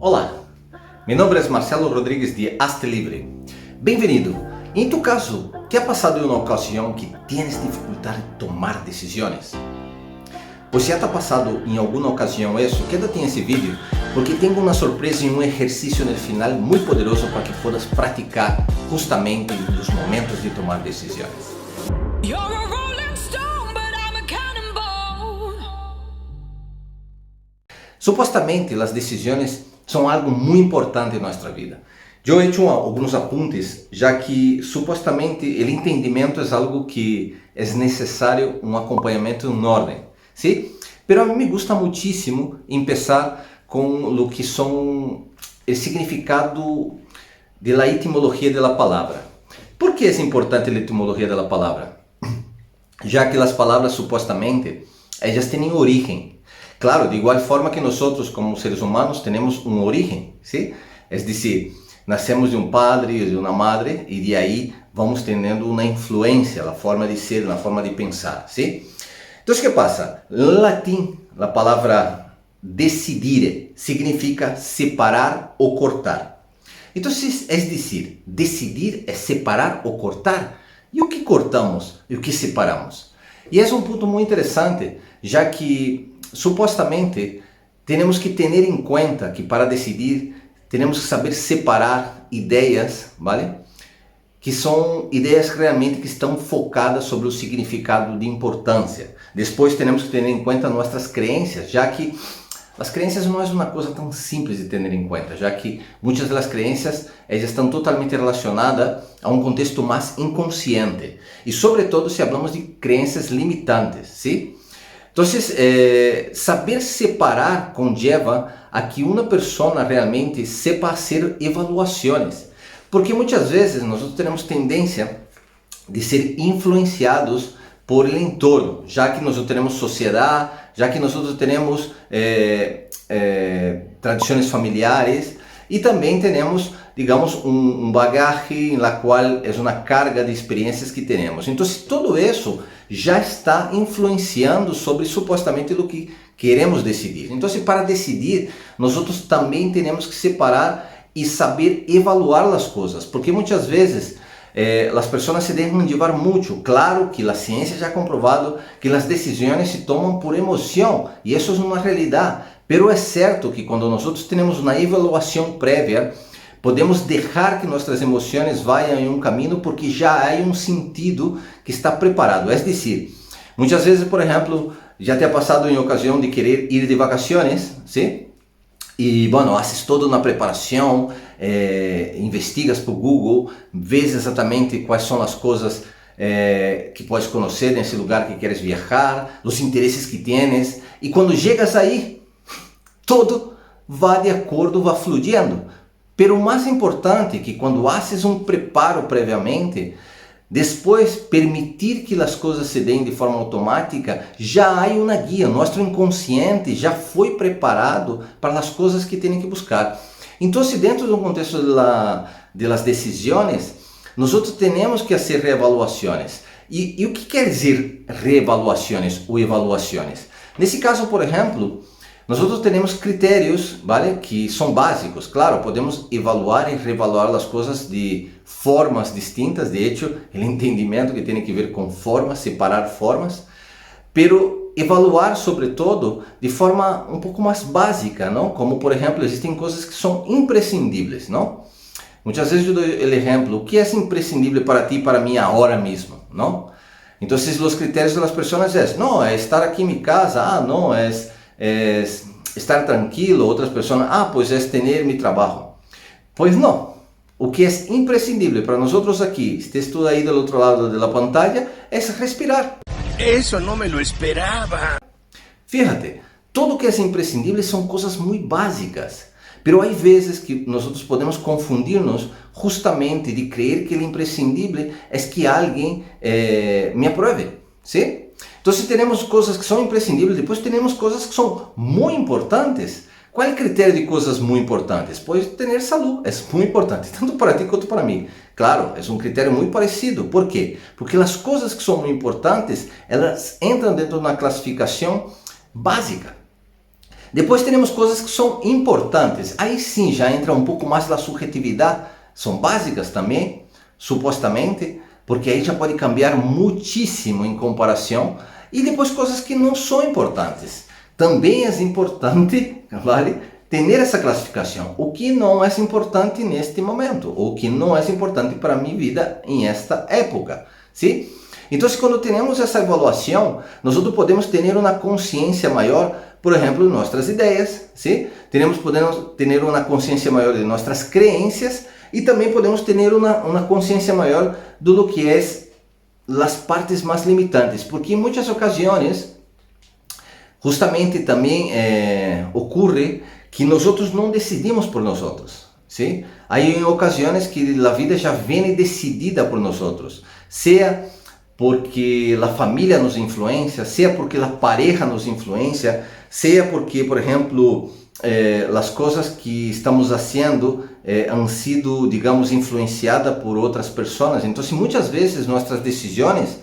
Olá, mi nombre es Marcelo Rodríguez de Hazte Libre. Bienvenido. En tu caso, ¿te ha pasado en una ocasión que tienes dificultad de tomar decisiones? Pues si ya te ha pasado en alguna ocasión eso, quédate en ese vídeo porque tengo una sorpresa y un ejercicio en el final muy poderoso para que puedas practicar justamente en los momentos de tomar decisiones. Supuestamente las decisiones son algo muy importante en nuestra vida. Yo he hecho algunos apuntes, ya que supuestamente el entendimiento es algo que es necesario un acompañamiento en orden, ¿sí? Pero a mí me gusta muchísimo empezar con lo que son el significado de la etimología de la palabra. ¿Por qué es importante la etimología de la palabra? Ya que las palabras supuestamente, ellas tienen origen. Claro, de igual forma que nosotros como seres humanos tenemos un origen, ¿sí? Es decir, nacemos de un padre y de una madre y de ahí vamos teniendo una influencia, la forma de ser, la forma de pensar, ¿sí? Entonces, ¿qué pasa? En latín, la palabra decidire significa separar o cortar. Entonces, es decir, decidir es separar o cortar. ¿Y o que cortamos? ¿Y o que separamos? Y es un punto muy interesante, ya que supuestamente tenemos que tener en cuenta que para decidir tenemos que saber separar ideias, ¿vale? Que son ideias realmente que estão focadas sobre o significado de importância. Depois temos que ter em conta nossas crenças, já que as crenças não é uma coisa tão simples de ter em conta, já que muitas das crenças elas estão totalmente relacionadas a um contexto mais inconsciente. E sobretudo se falamos de crenças limitantes, ¿sí? Então, saber separar conlleva a que uma pessoa realmente sepa fazer avaliações. Porque muitas vezes nós temos tendência de ser influenciados por el entorno, já que nós temos sociedade, já que nós temos tradições familiares e também temos, digamos, um bagaje na qual é uma carga de experiências que temos. Então, tudo isso já está influenciando sobre supostamente o que queremos decidir. Então, para decidir, nós também temos que separar e saber evaluar as coisas, porque muitas vezes as pessoas se deixam levar muito. Claro que a ciência já ha comprovado que as decisões se tomam por emoção, e isso é uma realidade, pero é certo que quando nós temos uma evaluação prévia, podemos deixar que nossas emoções vayam em um caminho porque já há um sentido que está preparado. É decir, muitas vezes, por exemplo, já te ha passado em ocasião de querer ir de vacaciones, ¿sí? E, bueno, haces toda uma preparação, investigas por Google, vês exatamente quais são as coisas que podes conhecer nesse lugar que queres viajar, os interesses que tienes, e quando chegas aí, todo vai de acordo, vai fluyendo. Pero o mais importante é que quando haces um preparo previamente, depois permitir que as coisas se deem de forma automática, já há uma guia. Nosso inconsciente já foi preparado para as coisas que tem que buscar. Então, dentro do contexto das decisões, nós temos que fazer reevaluações. E o que quer dizer reevaluações ou evaluações? Nesse caso, por exemplo, nós temos critérios, ¿vale? Que são básicos. Claro, podemos evaluar e reevaluar as coisas de formas distintas. De hecho, o entendimento que tem que ver com formas, separar formas, pero evaluar sobretudo de forma um pouco mais básica, não? Como por exemplo, existem coisas que são imprescindíveis, não? Muitas vezes eu dou o exemplo, o que é imprescindível para ti e para mim agora mesmo, não? Então, os critérios das pessoas não, é estar aqui em minha casa, não, é estar tranquilo. Outras pessoas, pues é ter meu trabalho. Pois não. O que é imprescindível para nós aqui, estés tú aí do outro lado da pantalla, é respirar. Eso no me lo esperaba. Fíjate, tudo que é imprescindível são coisas muito básicas. Pero há vezes que nós podemos confundir-nos justamente de crer que o imprescindível é que alguém me aprove, ¿sí? Então, temos coisas que são imprescindíveis, depois temos coisas que são muito importantes. Qual é o critério de coisas muito importantes? Pois ter saúde é muito importante, tanto para ti quanto para mim. Claro, é um critério muito parecido. Por quê? Porque as coisas que são muito importantes, elas entram dentro de uma classificação básica. Depois temos coisas que são importantes. Aí sim já entra um pouco mais da subjetividade. São básicas também, supostamente, porque aí já pode cambiar muitíssimo em comparação. E depois coisas que não são importantes. Também é importante, vale, ter essa classificação. O que não é importante neste momento, o que não é importante para a minha vida em esta época, sim? Então, quando temos essa avaliação, nós podemos ter uma consciência maior, por exemplo, de nossas ideias, sim? Podemos ter uma consciência maior de nossas crenças e também podemos ter uma consciência maior do que é as partes mais limitantes, porque em muitas ocasiões, justamente também ocorre que nós não decidimos por nós, sim? Há em ocasiões que a vida já vem decidida por nós, seja porque a família nos influencia, seja porque a pareja nos influencia, seja porque, por exemplo, as coisas que estamos fazendo han sido, digamos, influenciadas por outras pessoas. Então, muitas vezes nossas decisões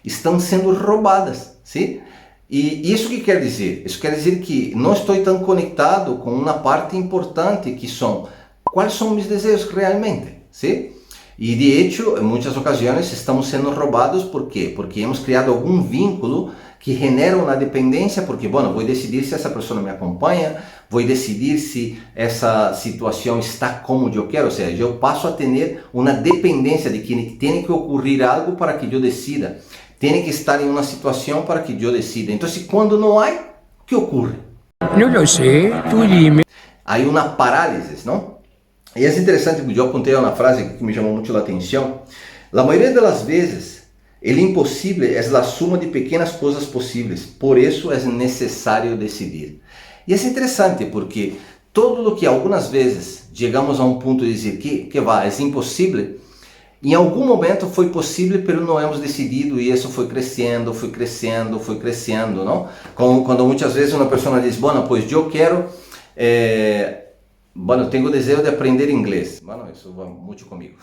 estão sendo roubadas, sim? E isso que quer dizer? Isso quer dizer que não estou tão conectado com uma parte importante que são quais são meus desejos realmente, sim? E de hecho, em muitas ocasiões estamos sendo roubados, por quê? Porque hemos criado algum vínculo que genera uma dependência, porque, bom, vou decidir se essa pessoa me acompanha, vou decidir se essa situação está como eu quero, ou seja, eu passo a ter uma dependência de que tem que ocorrer algo para que eu decida, tem que estar em uma situação para que eu decida. Então, quando não há, o que ocorre? No lo sé, tú dime. Há uma parálise, não? E é interessante, eu apontei uma frase que me chamou muito a atenção. A maioria das vezes, o impossível é a suma de pequenas coisas possíveis, por isso é necessário decidir. E é interessante porque todo o que algumas vezes chegamos a um ponto de dizer que é impossível, em algum momento foi possível, mas não hemos decidido e isso foi crescendo, não? Quando muitas vezes uma pessoa diz, bom, pois eu quero... Bueno, tenho o desejo de aprender inglês. Bueno, isso vai muito comigo.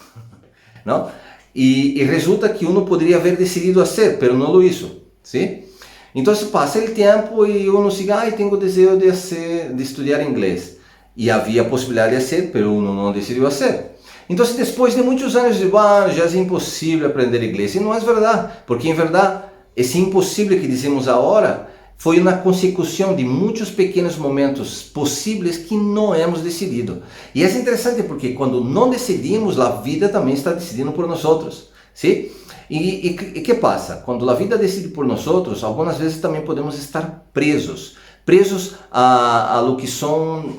Não? E resulta que uno poderia haver decidido fazer, mas não lo hizo, ¿sí? Então passa o tempo e uno sigue, tenho o desejo de estudar inglês. E havia a possibilidade de fazer, mas uno não decidiu fazer. Então, depois de muitos anos de já é impossível aprender inglês. E não é verdade, porque em verdade, esse impossível que dizemos agora foi uma consecução de muitos pequenos momentos possíveis que não hemos decidido. E é interessante porque quando não decidimos, a vida também está decidindo por nós, ¿sí? E que passa? Quando a vida decide por nós, algumas vezes também podemos estar presos a lo que são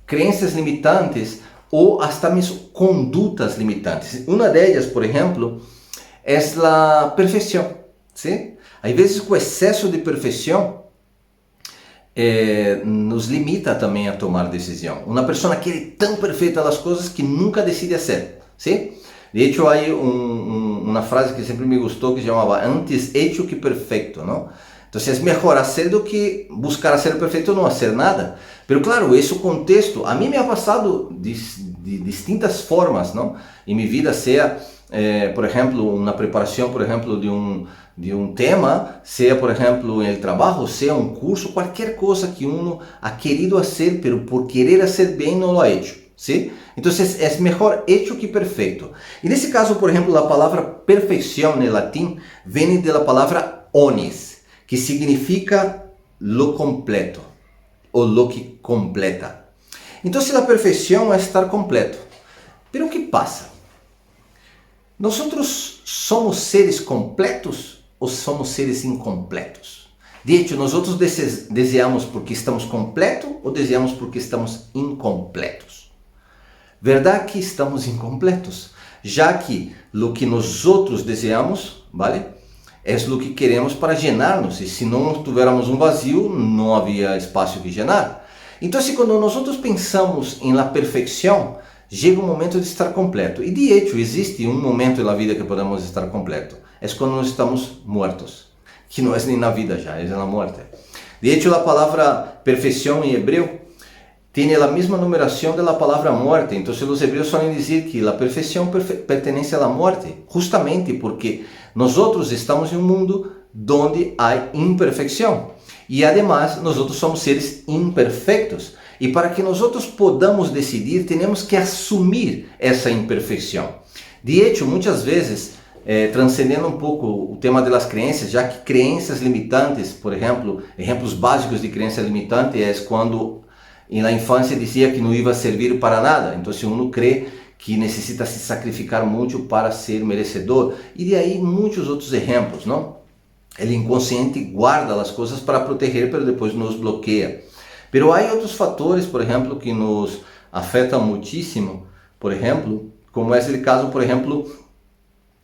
crenças limitantes ou hasta mesmo condutas limitantes. Uma delas, por exemplo, é a perfeição, ¿sí? Às vezes, com excesso de perfeição, nos limita também a tomar decisão. Uma pessoa quer tão perfeita as coisas que nunca decide fazer, ¿sí? De hecho, há uma frase que sempre me gostou que chamava antes hecho que perfeito, não? Então, é melhor fazer do que buscar ser perfeito ou não fazer nada. Mas, claro, esse contexto, a mim me ha passado de distintas formas, não? Em minha vida, seja, por exemplo, uma preparação, por exemplo, de um tema, seja, por exemplo, no trabalho, seja um curso, qualquer coisa que uno ha querido fazer, mas por querer fazer bem não lo ha hecho, ¿sí? Então, é melhor hecho que perfeito. E nesse caso, por exemplo, a palavra perfeição em latim vem da palavra onis, que significa lo completo, ou lo que completa. Então, se a perfeição é estar completo. Mas o que passa? Nós somos seres completos ou somos seres incompletos? De hecho, nós desejamos porque estamos completos ou desejamos porque estamos incompletos? Verdade que estamos incompletos, já que o que nós desejamos, vale? É o que queremos para llenar-nos, e se não tivéssemos um vazio, não havia espaço que llenar. Então, quando nós pensamos em la perfeição, chega o momento de estar completo. E de hecho, existe um momento na vida que podemos estar completo. É quando nós estamos mortos, que não é nem na vida já, é na morte. De hecho, a palavra perfeição em hebreu tem a mesma numeração da palavra morte. Então, os hebreus solem dizer que a perfeição pertence à morte, justamente porque nós estamos em um mundo onde há imperfeição. E además, nós outros somos seres imperfeitos. E para que nós outros podamos decidir, temos que assumir essa imperfeição. De hecho, muitas vezes, transcendendo um pouco o tema das crenças, já que crenças limitantes, por exemplo, exemplos básicos de crença limitante é quando na infância dizia que não ia servir para nada. Então, se uno crê que necessita se sacrificar muito para ser merecedor, e de aí muitos outros exemplos, não? O inconsciente guarda as coisas para proteger, mas depois nos bloqueia. Mas há outros fatores, por exemplo, que nos afetam muitíssimo, por exemplo, como é o caso, por exemplo,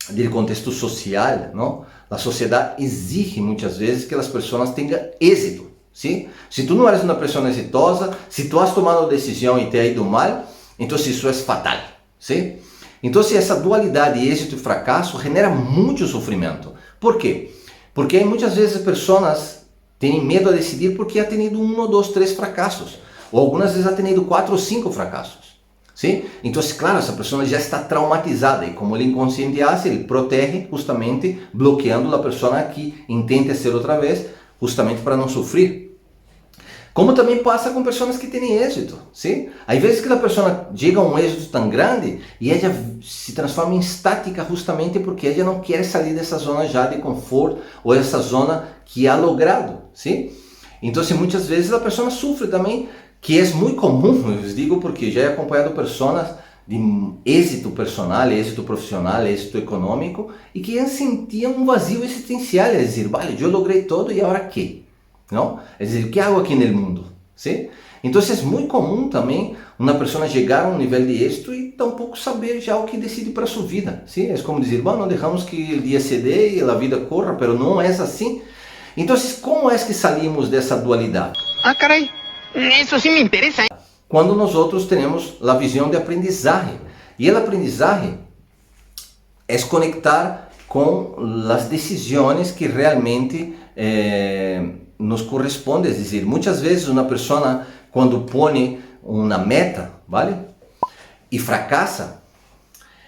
do contexto social, não? A sociedade exige muitas vezes que as pessoas tenham êxito, sim? Se tu não eres uma pessoa exitosa, se tu has tomado decisão e te ha ido mal, então isso é fatal, sim? Então essa dualidade, êxito e fracasso, genera muito sofrimento. Por quê? Porque muitas vezes pessoas têm medo a decidir porque ha tenido 1, 2, 3 fracassos, ou algumas vezes ha tenido 4 ou 5 fracassos. Sim? Então, claro, essa pessoa já está traumatizada e como o inconsciente hace, ele protege justamente bloqueando a pessoa que intente ser outra vez, justamente para não sofrer. Como também passa com pessoas que têm êxito, sim? Às vezes que a pessoa chega a um êxito tão grande e ela se transforma em estática justamente porque ela não quer sair dessa zona já de conforto ou essa zona que ha logrado, sim? Então, muitas vezes a pessoa sofre também, que é muito comum, eu digo porque já he acompanhado pessoas de êxito personal, êxito profissional, êxito econômico e que sentiam um vazio existencial, é dizer, vale, eu logrei todo e agora quê? Não? É dizer, o que hago aqui no mundo? ¿Sí? Então é muito comum também uma pessoa chegar a um nível de êxito e tampouco saber já o que decide para sua vida. ¿Sí? É como dizer, bueno, deixamos que o dia se dê e a vida corra, mas não é assim. Então, como é que salimos dessa dualidade? Ah, caray, isso sim me interessa. Quando nós outros temos a visão de aprendizagem. E o aprendizagem é conectar com as decisões que realmente nos corresponde, é dizer, muitas vezes uma pessoa quando põe uma meta, vale? E fracassa,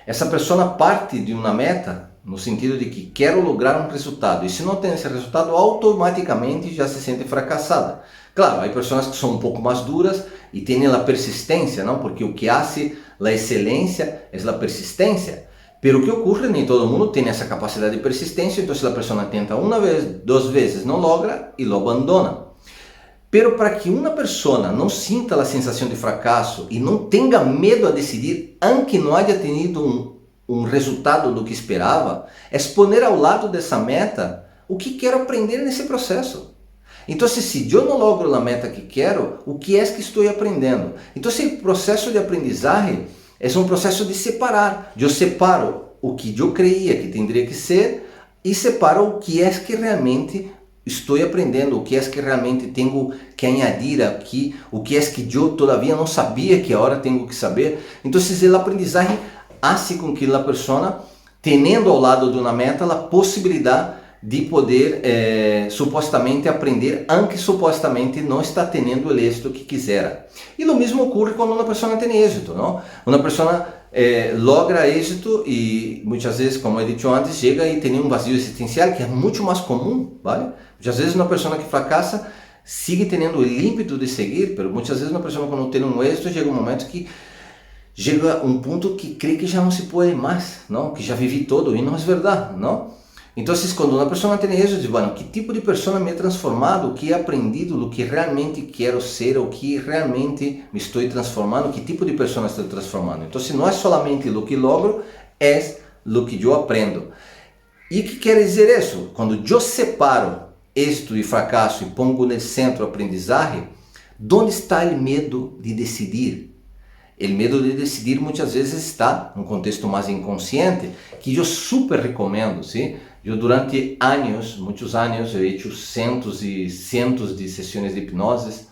essa pessoa parte de uma meta no sentido de que quero lograr um resultado, e se não tem esse resultado, automaticamente já se sente fracassada. Claro, há pessoas que são um pouco mais duras e têm a persistência, não? Porque o que hace a excelência é a persistência. Pero o que ocorre, nem todo mundo tem essa capacidade de persistência, então se a pessoa tenta uma vez, 2 vezes, não logra e lo abandona. Pero para que uma pessoa não sinta a sensação de fracasso e não tenha medo a decidir, aunque não haya tenido um resultado do que esperava, é poner ao lado dessa meta o que quero aprender nesse processo. Então, se eu não logro a meta que quero, o que é que estou aprendendo? Então, esse processo de aprendizagem é um processo de separar. Eu separo o que eu creia que teria que ser e separo o que é que realmente estou aprendendo, o que é que realmente tenho que añadir aqui, o que é que eu todavia não sabia que agora tenho que saber. Então, a aprendizagem hace com que a pessoa, tendo ao lado de uma meta, a possibilidade de poder supostamente aprender, aunque supostamente não está tendo o êxito que quisera. E o mesmo ocorre quando uma pessoa tem êxito, não? Uma pessoa logra êxito e muitas vezes, como eu disse antes, chega e tem um vazio existencial que é muito mais comum, vale? Muitas vezes uma pessoa que fracassa sigue tendo o ímpeto de seguir, mas muitas vezes uma pessoa quando tem um êxito chega um momento que chega um ponto que crê que já não se pode mais, não? Que já vivi todo e não é verdade, não? Então, quando uma pessoa tem êxito, diz, bueno, que tipo de pessoa me he transformado, o que he aprendido, o que realmente quero ser, o que realmente me estou transformando, que tipo de pessoa estou transformando. Então, não é somente o que logro, é o que eu aprendo. E o que quer dizer isso? Quando eu separo êxito e fracasso e pongo no centro a aprendizagem, onde está o medo de decidir? O medo de decidir muitas vezes está num contexto mais inconsciente, que eu super recomendo, sim? Eu durante anos, muitos anos, eu he hecho cientos e cientos de sessões de hipnose,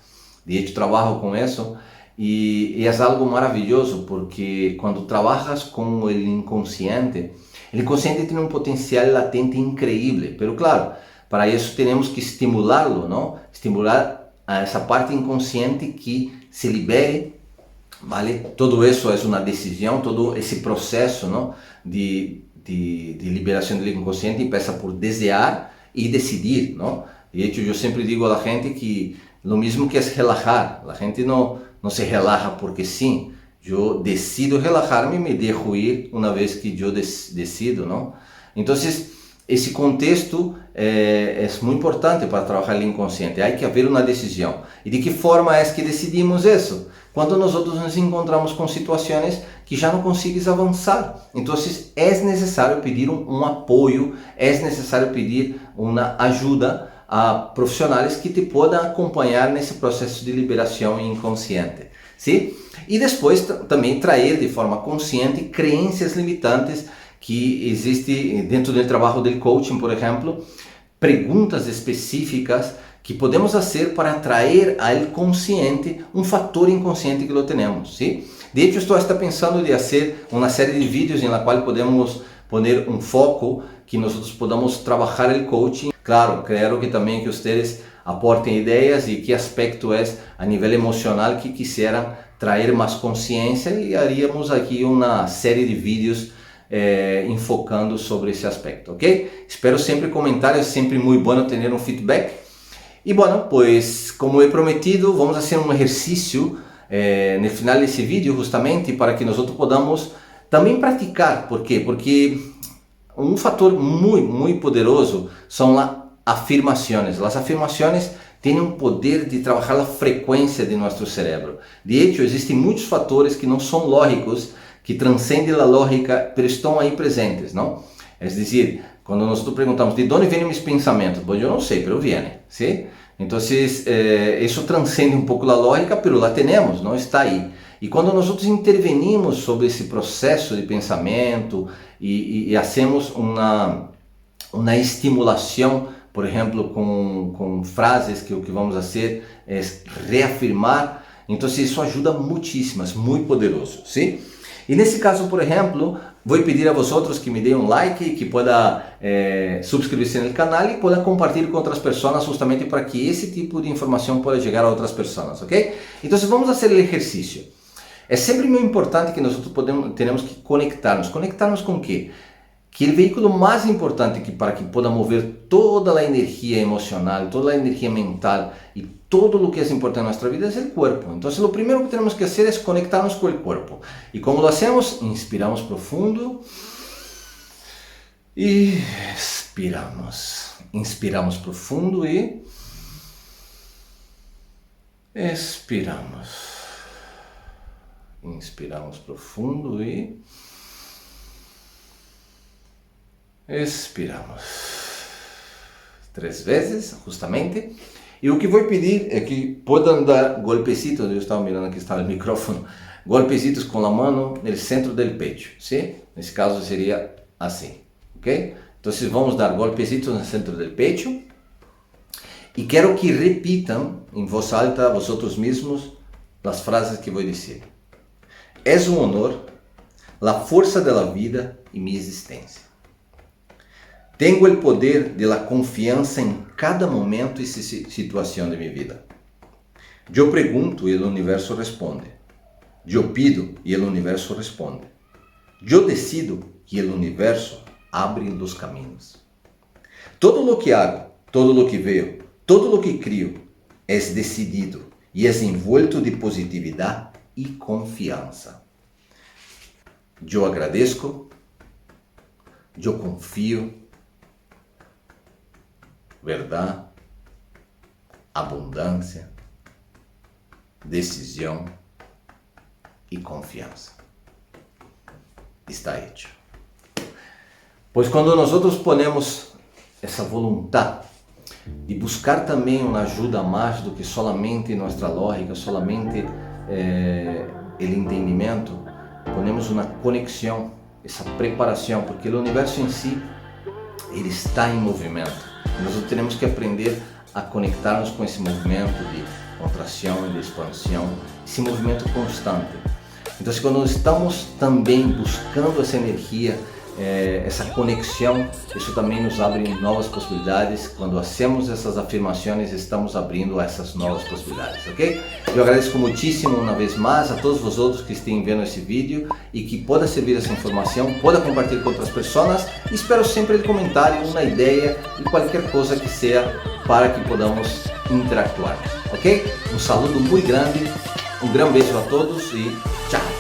de hecho trabalho com isso, e é algo maravilhoso, porque quando trabalhas com o inconsciente tem um potencial latente increíble, pero claro, para isso temos que estimulá-lo, não? Estimular a essa parte inconsciente que se libere. Vale? Todo isso é uma decisão, todo esse processo, não? De liberação do inconsciente começa por desejar e decidir, não? De hecho, yo siempre digo a la gente que lo mismo que es relajar, la gente no se relaja porque sí. Yo decido relajarme y me dejo ir una vez que yo decido, ¿no? Entonces, esse contexto é muito importante para trabalhar o inconsciente. Há que haver uma decisão. E de que forma é que decidimos isso? Quando nós nos encontramos com situações que já não consegues avançar. Então, é necessário pedir um apoio, é necessário pedir uma ajuda a profissionais que te possam acompanhar nesse processo de liberação inconsciente. Sim? E depois também trazer de forma consciente crenças limitantes que existe dentro do trabalho do coaching, por exemplo, perguntas específicas que podemos fazer para atrair ao consciente um fator inconsciente que lo temos, ¿sí? De hecho, estou hasta pensando de fazer uma série de vídeos em la qual podemos poner um foco que nós podamos trabalhar o coaching. Claro, quero que também que vocês aportem ideias e que aspecto é a nível emocional que quisieran trazer mais consciência e haríamos aqui uma série de vídeos enfocando sobre esse aspecto, ok? Espero sempre comentários, sempre muito bom ter um feedback. E bueno, pues como he prometido, vamos fazer um exercício no final desse vídeo justamente para que nós podamos também praticar. ¿Por quê? Porque um fator muito poderoso são as afirmações. As afirmações têm um poder de trabalhar a frequência de nosso cérebro. De hecho, existem muitos fatores que não são lógicos, que transcendem a lógica, mas estão aí presentes, não? É dizer, quando nós perguntamos de onde vêm meus pensamentos, bom, eu não sei, mas vêm, sim? Então, isso transcende um pouco a lógica, mas lá temos, não está aí. E quando nós intervenimos sobre esse processo de pensamento e hacemos uma estimulação, por exemplo, com frases que o que vamos fazer é reafirmar, então isso ajuda muitíssimo, é muito poderoso, sim? E nesse caso, por exemplo, vou pedir a vocês que me deem um like, que possam subscrever-se no canal e possam compartilhar com outras pessoas, justamente para que esse tipo de informação possa chegar a outras pessoas, ok? Então, vamos fazer o exercício. É sempre muito importante que nós tenhamos que conectarnos. Conectarnos com o quê? Que o veículo mais importante para que possa mover toda a energia emocional, toda a energia mental e todo o que é importante em nossa vida é o corpo. Então, o primeiro que temos que fazer é conectarnos com o corpo. E como lo hacemos? Inspiramos profundo e expiramos. Inspiramos profundo e expiramos. Inspiramos profundo e expiramos 3 vezes, justamente. E o que vou pedir é que possam dar golpecitos, eu estava mirando aqui, está o microfone, golpecitos com a mão no centro do peito, ¿sí? Nesse caso seria assim, ok? Então vamos dar golpecitos no centro do peito e quero que repitam em voz alta, vosotros mesmos, as frases que vou dizer. É um honor, a força da vida e minha existência. Tenho o poder de la confiança em cada momento e situação de minha vida. Eu pergunto e o universo responde. Eu pido e o universo responde. Eu decido e o universo abre os caminhos. Todo lo que hago, todo lo que veo, todo lo que crio é decidido e é envolto de positividade e confiança. Eu agradeço, eu confio, verdade, abundância, decisão e confiança. Está hecho. Pois quando nós ponemos essa vontade de buscar também uma ajuda mais do que solamente nossa lógica, solamente o entendimento, ponemos uma conexão, essa preparação, porque o universo em si, ele está em movimento. Nós temos que aprender a conectar-nos com esse movimento de contração e de expansão, esse movimento constante. Então, quando estamos também buscando essa energia essa conexão, isso também nos abre novas possibilidades. Quando hacemos essas afirmações, estamos abrindo essas novas possibilidades, ok? Eu agradeço muitíssimo uma vez mais a todos os outros que estão vendo esse vídeo e que possa servir essa informação, possa compartilhar com outras pessoas. Espero sempre o comentário, uma ideia e qualquer coisa que seja para que podamos interactuar, ok? Um saludo muito grande, um grande beijo a todos e tchau!